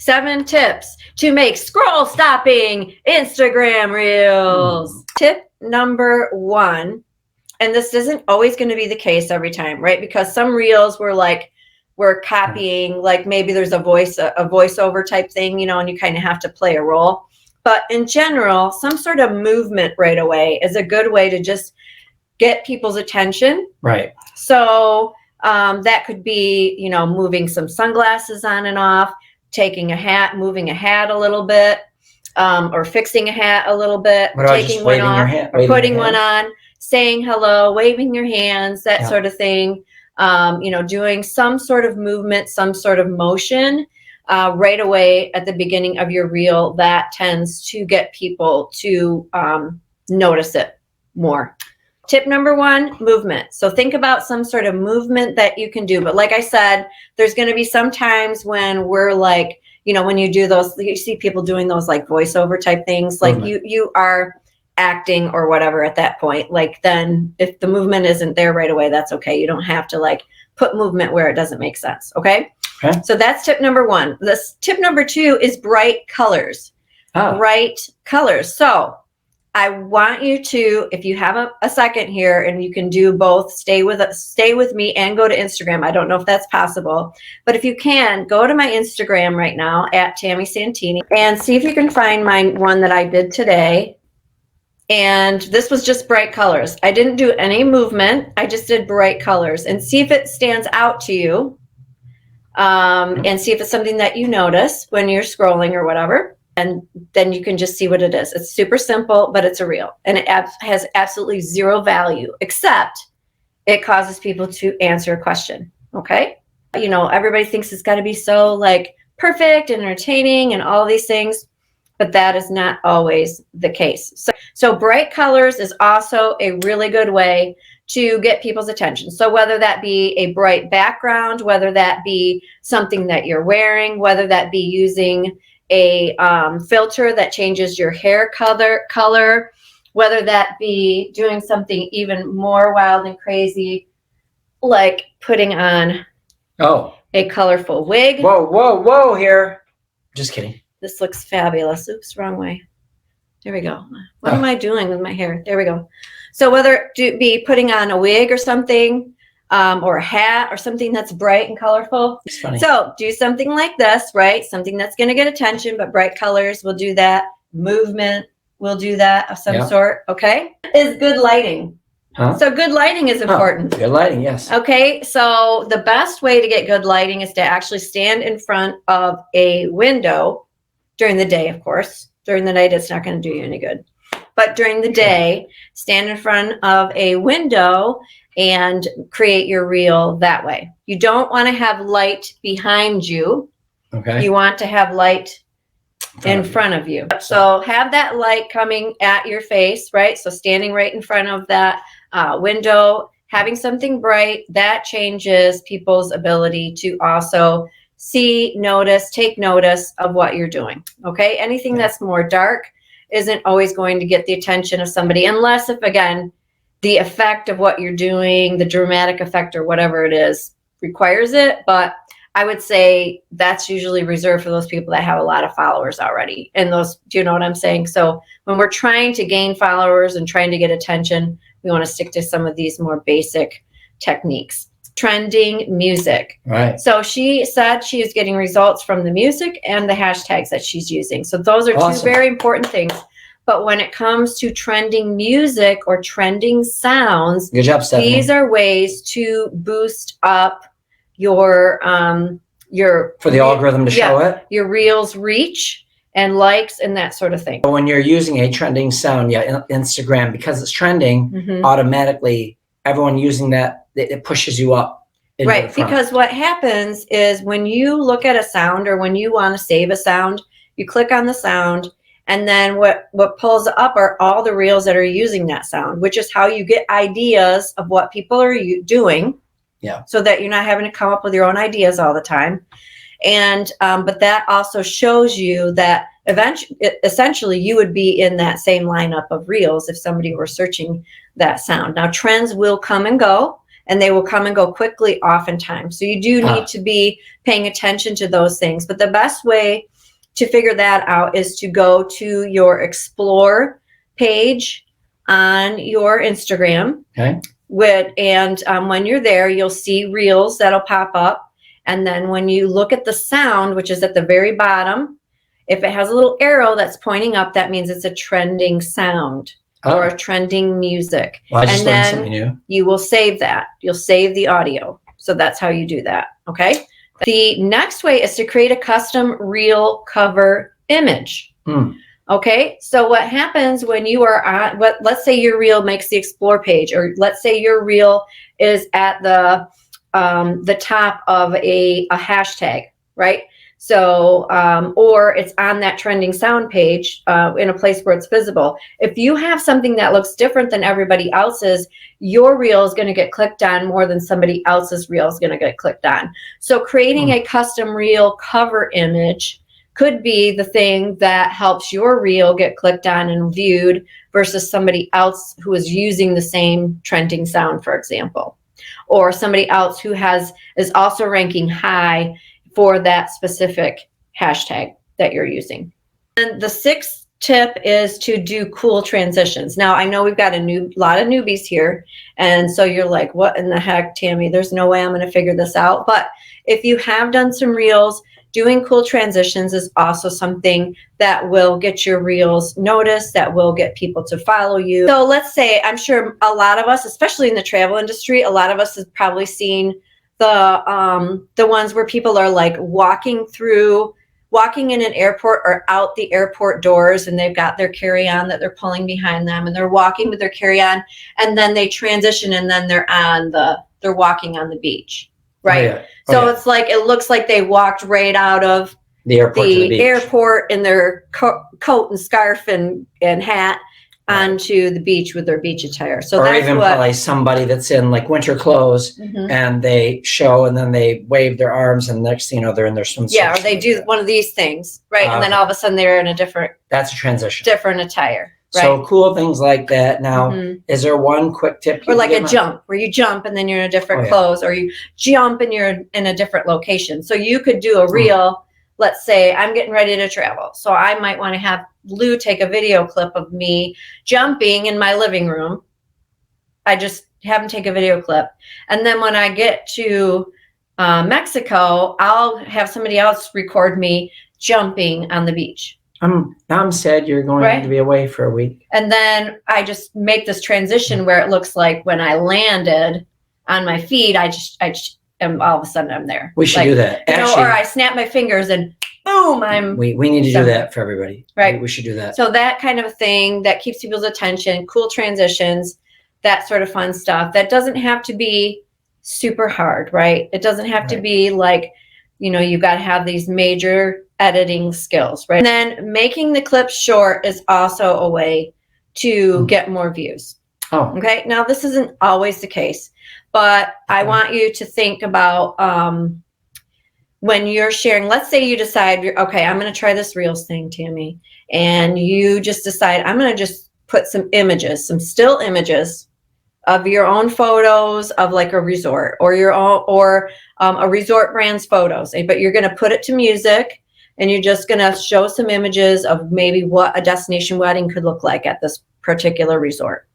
7 tips to make scroll stopping Instagram reels. Tip number 1, and this isn't always going to be the case every time, right? Because some reels we're copying, like maybe there's a voiceover type thing, you know, and you kind of have to play a role. But in general, some sort of movement right away is a good way to just get people's attention. Right. So that could be, you know, moving some sunglasses on and off, taking a hat, moving a hat a little bit, or fixing a hat a little bit, taking one off, or putting one on, saying hello, waving your hands, that sort of thing. You know, doing some sort of movement, some sort of motion right away at the beginning of your reel, that tends to get people to notice it more. Tip number 1, movement. So think about some sort of movement that you can do. But like I said, there's going to be some times when we're like, you know, when you do those, you see people doing those like voiceover type things, like you are acting or whatever at that point. Like then if the movement isn't there right away, that's okay. You don't have to like put movement where it doesn't make sense. Okay. So that's tip number 1. This tip number 2 is bright colors. Bright colors. So I want you to, if you have a second here and you can do both, stay with me and go to Instagram. I don't know if that's possible, but if you can, go to my Instagram right now at Tammy Santini and see if you can find my one that I did today. And this was just bright colors. I didn't do any movement. I just did bright colors, and see if it stands out to you. And see if it's something that you notice when you're scrolling or whatever. And then you can just see what it is. It's super simple, but it's a reel. And it has absolutely zero value, except it causes people to answer a question. Okay? You know, everybody thinks it's got to be so like perfect and entertaining and all these things, but that is not always the case. So bright colors is also a really good way to get people's attention. So whether that be a bright background, whether that be something that you're wearing, whether that be using a filter that changes your hair color, whether that be doing something even more wild and crazy, like putting on a colorful wig. Whoa here. Just kidding. This looks fabulous. Oops, wrong way. There we go. What am I doing with my hair? There we go. So whether it be putting on a wig or something, or a hat or something that's bright and colorful. It's funny. So do something like this, right? Something that's going to get attention, but bright colors will do that. Movement will do that of some sort. Okay. Is good lighting. So good lighting is important. Good lighting, yes. Okay. So the best way to get good lighting is to actually stand in front of a window during the day, of course. During the night, it's not going to do you any good. But during the day, stand in front of a window and create your reel that way. You don't want to have light behind you. Okay. You want to have light in front of you. So have that light coming at your face, right? So standing right in front of that window, having something bright, that changes people's ability to also see, notice, take notice of what you're doing. Okay. Anything that's more dark isn't always going to get the attention of somebody, unless if, again, the effect of what you're doing, the dramatic effect or whatever it is, requires it. But I would say that's usually reserved for those people that have a lot of followers already. And those, do you know what I'm saying? So when we're trying to gain followers and trying to get attention, we want to stick to some of these more basic techniques. Trending music. Right. So she said she is getting results from the music and the hashtags that she's using. So those are two very important things. But when it comes to trending music or trending sounds, good job, Stephanie. These are ways to boost up your for the algorithm to show it, your reels reach and likes and that sort of thing. When you're using a trending sound, Instagram, because it's trending, automatically everyone using that, it pushes you up. Right, because what happens is when you look at a sound or when you want to save a sound, you click on the sound. And then what pulls up are all the reels that are using that sound, which is how you get ideas of what people are doing. Yeah. So that you're not having to come up with your own ideas all the time. And but that also shows you that essentially you would be in that same lineup of reels if somebody were searching that sound. Now trends will come and go, and they will come and go quickly oftentimes. So you do need to be paying attention to those things. But the best way to figure that out is to go to your Explore page on your Instagram. Okay. When you're there, you'll see Reels that'll pop up. And then when you look at the sound, which is at the very bottom, if it has a little arrow that's pointing up, that means it's a trending sound or a trending music. Well, I just and learned then something new. you will save that. You'll save the audio. So that's how you do that. Okay. The next way is to create a custom reel cover image. Okay. So what happens when you are on, let's say your reel makes the Explore page, or let's say your reel is at the top of a hashtag, right? So, or it's on that trending sound page in a place where it's visible. If you have something that looks different than everybody else's, your reel is going to get clicked on more than somebody else's reel is going to get clicked on. So creating a custom reel cover image could be the thing that helps your reel get clicked on and viewed versus somebody else who is using the same trending sound, for example, or somebody else who is also ranking high for that specific hashtag that you're using. And the sixth tip is to do cool transitions. Now, I know we've got a lot of newbies here, and so you're like, what in the heck, Tammy? There's no way I'm going to figure this out. But if you have done some reels, doing cool transitions is also something that will get your reels noticed, that will get people to follow you. So let's say, I'm sure a lot of us, especially in the travel industry, a lot of us have probably seen the ones where people are like walking in an airport or out the airport doors, and they've got their carry-on that they're pulling behind them, and they're walking with their carry-on, and then they transition, and then they're walking on the beach, right? So it's like, it looks like they walked right out of the airport in their coat and scarf and hat onto the beach with their beach attire. So or even probably somebody that's in like winter clothes and they show and then they wave their arms, and next thing you know, they're in their swimsuit. Yeah, or they do one of these things, right? And then all of a sudden they're in a different. That's a transition. Different attire. Right? So cool things like that. Now, is there one quick tip? Or like a jump, where you jump and then you're in a different clothes, or you jump and you're in a different location. So you could do a reel. Let's say I'm getting ready to travel. So I might want to have Lou take a video clip of me jumping in my living room. I just have him take a video clip. And then when I get to Mexico, I'll have somebody else record me jumping on the beach. Now I'm sad you're going to be away for a week. And then I just make this transition where it looks like when I landed on my feet, I am all of a sudden I'm there. We should do that. Actually, or I snap my fingers and boom, we need to do that for everybody. Right. We should do that. So that kind of a thing that keeps people's attention, cool transitions, that sort of fun stuff. That doesn't have to be super hard, right? It doesn't have to be like, you've got to have these major editing skills, right? And then making the clips short is also a way to get more views. Okay. Now, this isn't always the case, but I want you to think about when you're sharing. Let's say you decide, okay, I'm going to try this Reels thing, Tammy, and you just decide, I'm going to just put some images, some still images of your own photos of like a resort or a resort brand's photos, but you're going to put it to music, and you're just going to show some images of maybe what a destination wedding could look like at this particular resort.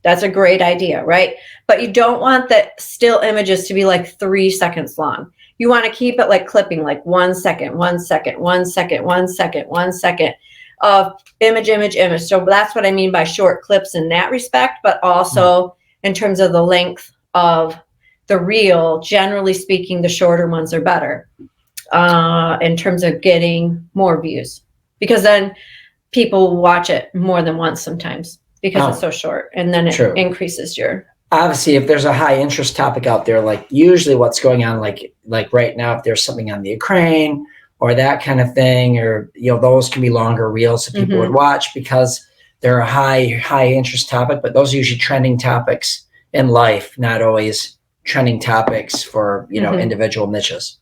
That's a great idea, right? But you don't want the still images to be like 3 seconds long. You want to keep it like clipping, like 1 second, 1 second, 1 second, 1 second, 1 second of image, image, image. So that's what I mean by short clips in that respect, but also in terms of the length of the reel. Generally speaking, the shorter ones are better in terms of getting more views, because then people watch it more than once sometimes because it's so short, and then it increases your. Obviously, if there's a high interest topic out there, like usually what's going on, like right now, if there's something on the Ukraine or that kind of thing, or those can be longer reels that people would watch because they're a high interest topic. But those are usually trending topics in life, not always trending topics for individual niches.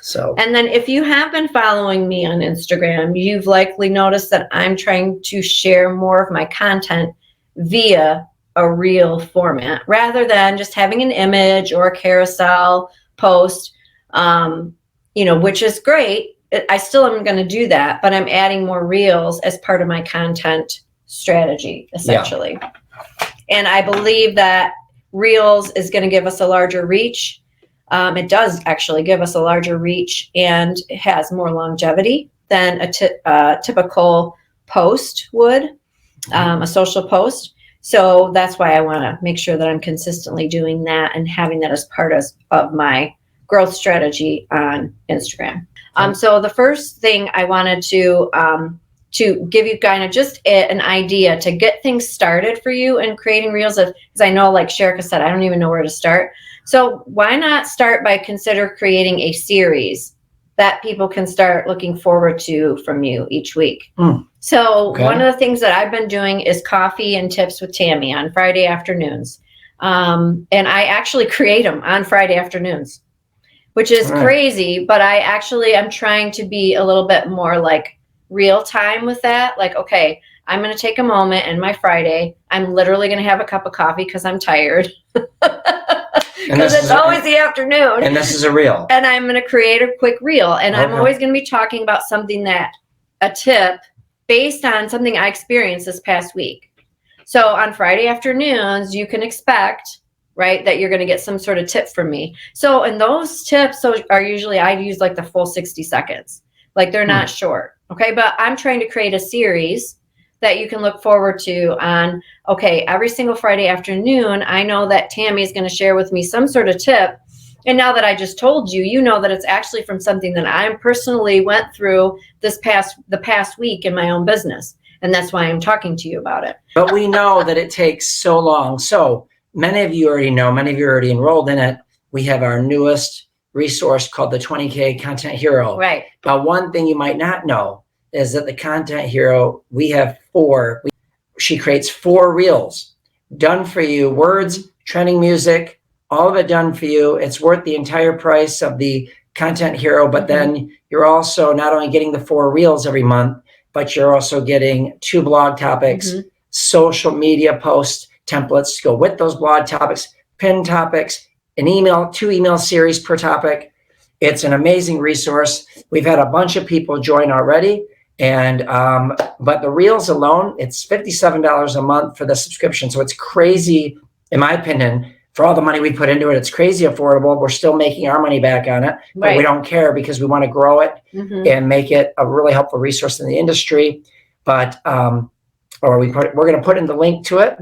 So, and then if you have been following me on Instagram, you've likely noticed that I'm trying to share more of my content via a reel format rather than just having an image or a carousel post, which is great, I still am going to do that, but I'm adding more reels as part of my content strategy, essentially. Yeah. And I believe that reels is going to give us a larger reach. It does actually give us a larger reach, and it has more longevity than a typical post would, a social post. So that's why I want to make sure that I'm consistently doing that and having that as part of my growth strategy on Instagram. So the first thing I wanted to give you kind of just an idea to get things started for you in creating reels, because I know, like Sherika said, I don't even know where to start. So why not start by consider creating a series that people can start looking forward to from you each week. So one of the things that I've been doing is coffee and tips with Tammy on Friday afternoons. And I actually create them on Friday afternoons, which is crazy, but I'm trying to be a little bit more like real time with that. Like, okay, I'm going to take a moment in my Friday. I'm literally going to have a cup of coffee because I'm tired. Because it's always the afternoon. And this is a reel. And I'm going to create a quick reel. And I'm always going to be talking about something a tip based on something I experienced this past week. So on Friday afternoons, you can expect, right, that you're going to get some sort of tip from me. So, and those tips are usually, I use like the full 60 seconds. Like they're not short. Okay. But I'm trying to create a series that you can look forward to on, okay, every single Friday afternoon, I know that Tammy is going to share with me some sort of tip. And now that I just told you, you know that it's actually from something that I personally went through the past week in my own business. And that's why I'm talking to you about it. But we know that it takes so long. So many of you already know, many of you are already enrolled in it. We have our newest resource called the 20K Content Hero. Right. But one thing you might not know is that the Content Hero, we have 4. She creates 4 reels done for you, words, trending music, all of it done for you. It's worth the entire price of the Content Hero, but then you're also not only getting the 4 reels every month, but you're also getting 2 blog topics, social media post templates to go with those blog topics, pinned topics, 2 email series per topic. It's an amazing resource. We've had a bunch of people join already. And but the reels alone, it's $57 a month for the subscription. So it's crazy, in my opinion, for all the money we put into it. It's crazy affordable. We're still making our money back on it, but we don't care because we want to grow it and make it a really helpful resource in the industry. But we're going to put in the link to it.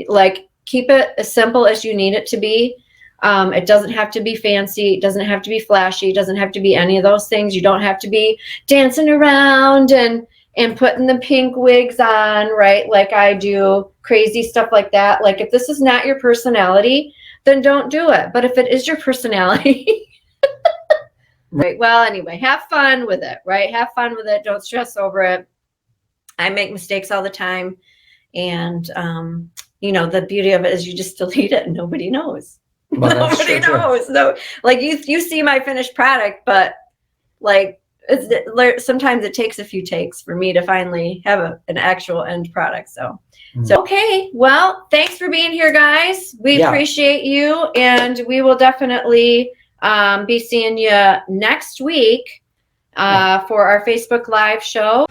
Like, keep it as simple as you need it to be. It doesn't have to be fancy. It doesn't have to be flashy. It doesn't have to be any of those things. You don't have to be dancing around and putting the pink wigs on, right? Like I do, crazy stuff like that. Like, if this is not your personality, then don't do it. But if it is your personality, right? Well, anyway, have fun with it, right? Have fun with it. Don't stress over it. I make mistakes all the time. And, the beauty of it is you just delete it and nobody knows. Well, nobody knows. No, like you see my finished product, but like sometimes it takes a few takes for me to finally have an actual end product. So okay. Well, thanks for being here, guys. We appreciate you, and we will definitely be seeing you next week for our Facebook Live show.